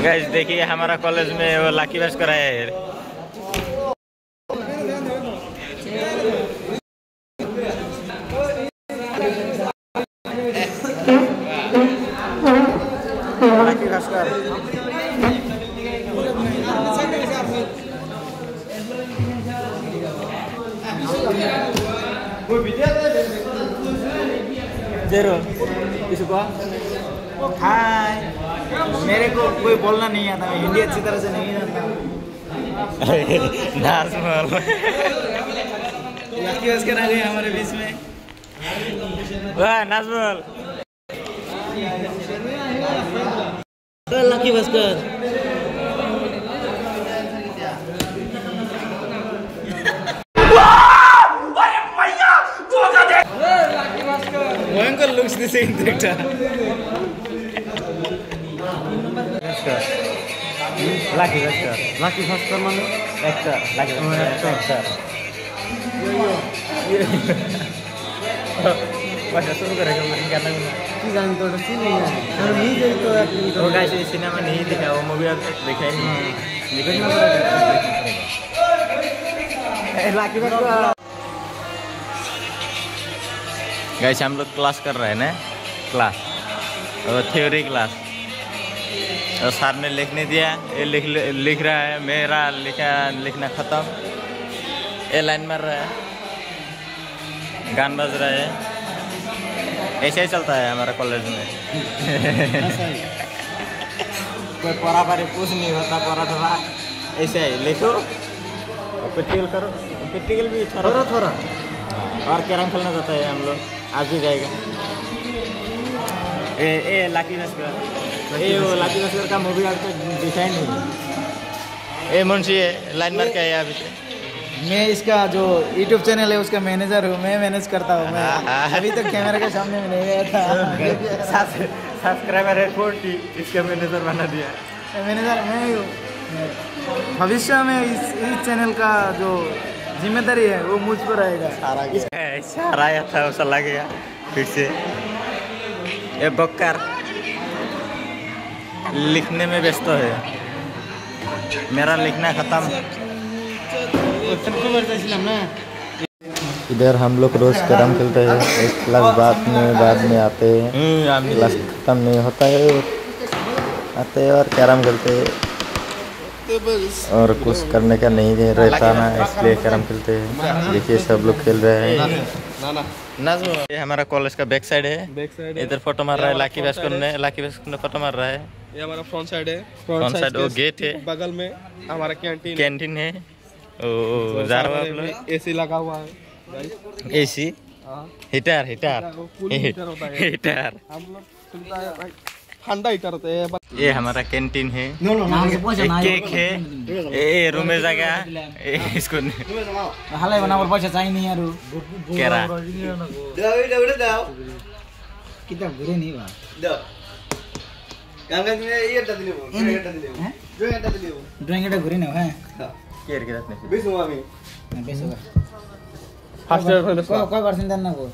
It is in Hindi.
गाइस देखिए हमारा कॉलेज में वो लाकी भास्कर है। लाकी भास्कर जेरो किसको हाय। मेरे को कोई बोलना नहीं आता, मैं हिंदी अच्छी तरह से नहीं जानता। लाकी भास्कर आ गए हमारे बीच में। वाह नाज़मुल लाकी भास्कर भयंकर लुक्स दिसे इंटरेक्टर लाकी भास्कर माने एक्टर लाकी भास्कर बात शुरू करेगा मैं गाना की गान तो नहीं है और नहीं गई तो गाइस ये सिनेमा नहीं देखा, वो मूवी अब देखा ही नहीं। देखना पड़ेगा लाकी भास्कर। गाइस हम लोग क्लास कर रहे हैं ना, क्लास और थ्योरी क्लास। और सर ने लिखने दिया, ये लिख रहा है, मेरा लिखना ख़त्म। ये लाइन मार रहा है, गान बज रहा है। ऐसे ही चलता है हमारा कॉलेज में। कोई पढ़ा पारी कुछ नहीं होता, पढ़ा थोड़ा ऐसे ही लिखो, प्रैक्टिकल करो, प्रैक्टिकल भी थोड़ा थोड़ा। और कैरम खेलना चाहता है हम लोग, आज भी जाएगा। ए लाकी भास्कर, ये वो लाकी भास्कर का मूवी आज तक दिखा ही नहीं। ए मुंशी लाइन मार के आया अभी से। मैं इसका जो YouTube चैनल है उसका मैनेजर हूँ, मैं मैनेज करता हूँ। मैं अभी तक कैमरे के सामने में नहीं गया था। सब्सक्राइबर है 40, इसका मैनेजर बना दिया। मैनेजर मैं हूँ। भविष्य में इस चैनल का जो जिम्मेदारी है वो मुझ पर रहेगा। सारा आया था उसे लगेगा फिर से। ये बक्कर लिखने में व्यस्त है, मेरा लिखना खत्म। इधर हम लोग रोज कैरम खेलते हैं। एक क्लास बाद में आते हैं, क्लास खत्म नहीं होता है, आते हैं और कैरम खेलते हैं। और कुछ करने का नहीं रहता ना, इसलिए कैरम खेलते हैं। देखिए सब लोग खेल रहे हैं। ये हमारा कॉलेज का बैक साइड है। इधर फोटो मार रहा है लाकी भास्कर ने फोटो मार रहा है। ये हमारा फ्रंट साइड है। फ्रंट साइड वो गेट है, बगल में हमारा कैंटीन है। ओ जा रहा है, एसी लगा हुआ है। एसी हीटर हम लोग ठंडा हीटर होते हैं। ये हमारा कैंटीन है, केक है, ये रूम में जगह इसको हालै बनावर पैसा चाहिए नहीं यार। केरा कितना घुरे नहीं बा ड्राइंग এটা ঘুরে নাও। হ্যাঁ केर के रखने बेसो আমি বেশ ফার্স্ট ইয়ার কয় পার্সেন্ট দেন না গো?